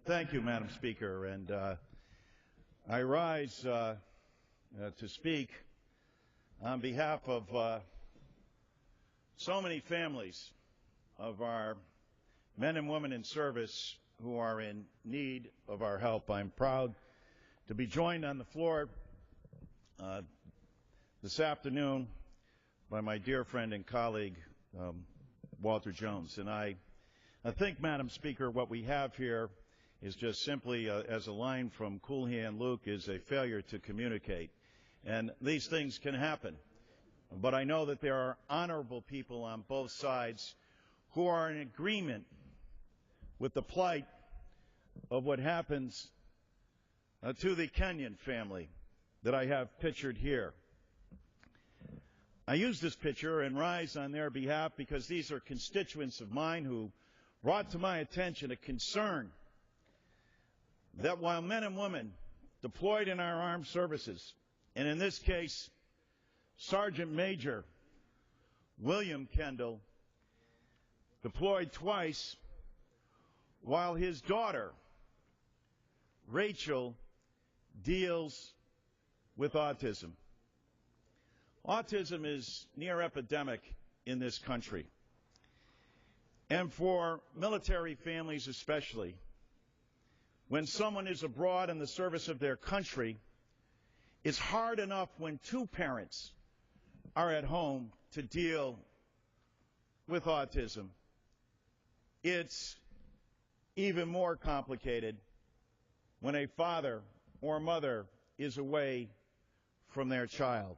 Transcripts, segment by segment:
Thank you, Madam Speaker. And I rise to speak on behalf of so many families of our men and women in service who are in need of our help. I'm proud to be joined on the floor this afternoon by my dear friend and colleague, Walter Jones. And I think, Madam Speaker, what we have here is just simply, as a line from Cool Hand Luke, is a failure to communicate. And these things can happen. But I know that there are honorable people on both sides who are in agreement with the plight of what happens to the Kenyon family that I have pictured here. I use this picture and rise on their behalf because these are constituents of mine who brought to my attention a concern that while men and women deployed in our armed services, and in this case, Sergeant Major William Kendall deployed twice, while his daughter, Rachel, deals with autism. Autism is near epidemic in this country. And for military families especially, when someone is abroad in the service of their country, it's hard enough when two parents are at home to deal with autism. It's even more complicated when a father or mother is away from their child.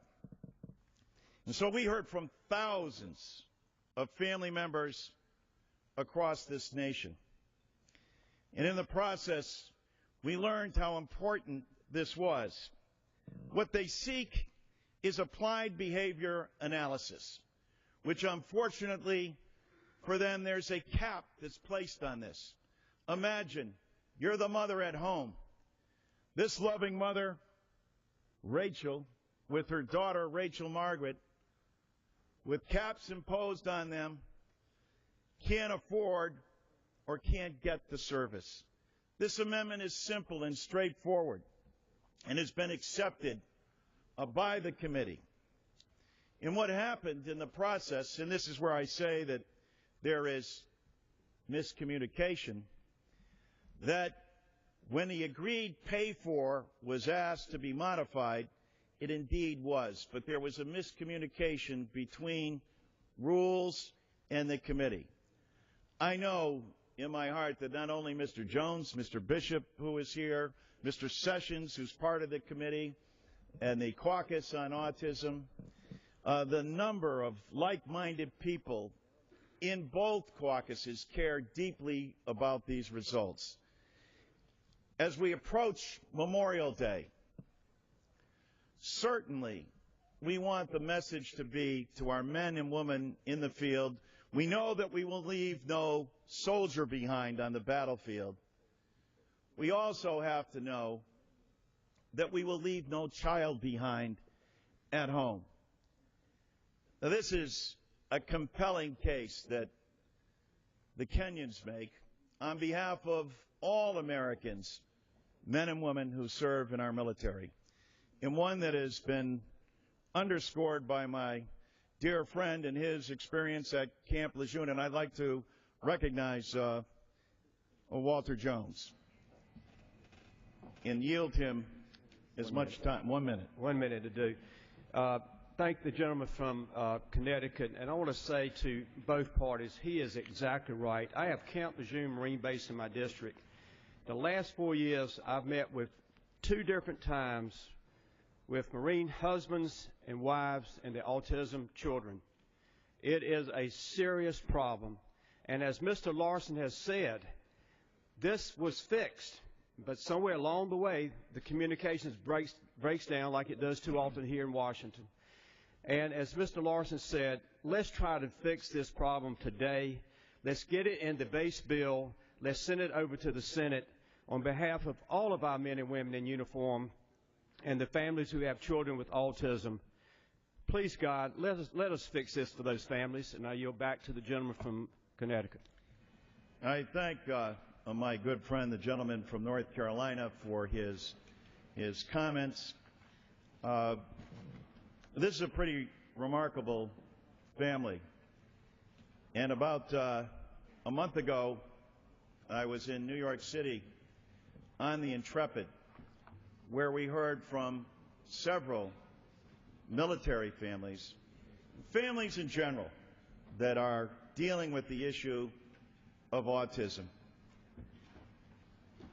And so we heard from thousands of family members across this nation. And in the process, we learned how important this was. What they seek is applied behavior analysis, which unfortunately for them there's a cap that's placed on this. Imagine you're the mother at home. This loving mother, Rachel, with her daughter, Rachel Margaret, with caps imposed on them, can't afford or can't get the service. This amendment is simple and straightforward and has been accepted by the committee. And what happened in the process, and this is where I say that there is miscommunication, that when the agreed pay for was asked to be modified, it indeed was, but there was a miscommunication between rules and the committee. I know in my heart that not only Mr. Jones, Mr. Bishop, who is here, Mr. Sessions, who's part of the committee, and the caucus on autism, the number of like-minded people in both caucuses care deeply about these results. As we approach Memorial Day, certainly we want the message to be to our men and women in the field. We know that we will leave no soldier behind on the battlefield. We also have to know that we will leave no child behind at home. Now, this is a compelling case that the Kenyons make on behalf of all Americans, men and women who serve in our military, and one that has been underscored by my dear friend and his experience at Camp Lejeune, and I'd like to recognize Walter Jones and yield him as much time. 1 minute. 1 minute to do. Thank the gentleman from Connecticut, and I want to say to both parties, he is exactly right. I have Camp Lejeune Marine Base in my district. The last 4 years, I've met with 2 different times with Marine husbands and wives and the autism children. It is a serious problem. And as Mr. Larson has said, this was fixed. But somewhere along the way, the communications breaks down like it does too often here in Washington. And as Mr. Larson said, let's try to fix this problem today. Let's get it in the base bill. Let's send it over to the Senate on behalf of all of our men and women in uniform and the families who have children with autism. Please, God, let us fix this for those families. And I yield back to the gentleman from Connecticut. I thank my good friend, the gentleman from North Carolina, for his comments. This is a pretty remarkable family. And about a month ago, I was in New York City on the Intrepid, where we heard from several military families in general, that are dealing with the issue of autism.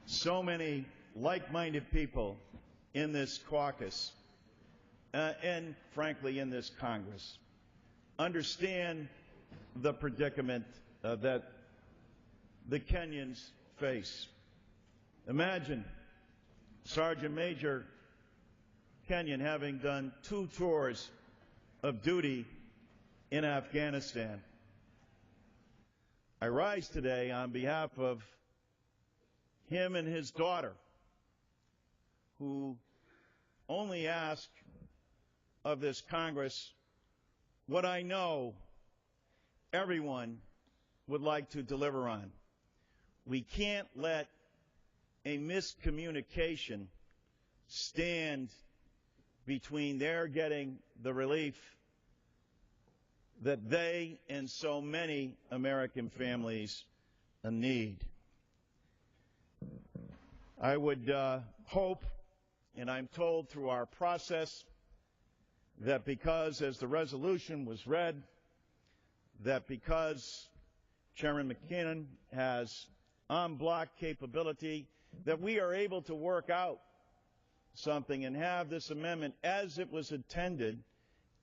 So many like-minded people in this caucus and, frankly, in this Congress understand the predicament that the Kenyans face. Imagine Sergeant Major Kenyon having done 2 tours of duty in Afghanistan. I rise today on behalf of him and his daughter, who only ask of this Congress what I know everyone would like to deliver on. We can't let a miscommunication stand between their getting the relief that they and so many American families need. I would hope, and I'm told through our process, that because, as the resolution was read, that because Chairman McKinnon has en bloc capability, that we are able to work out something and have this amendment as it was intended,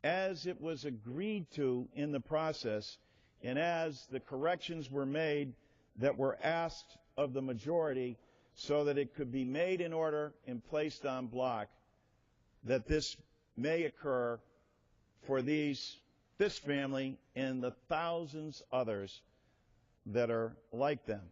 as it was agreed to in the process, and as the corrections were made that were asked of the majority, so that it could be made in order and placed en bloc, that this may occur for this family and the thousands others that are like them.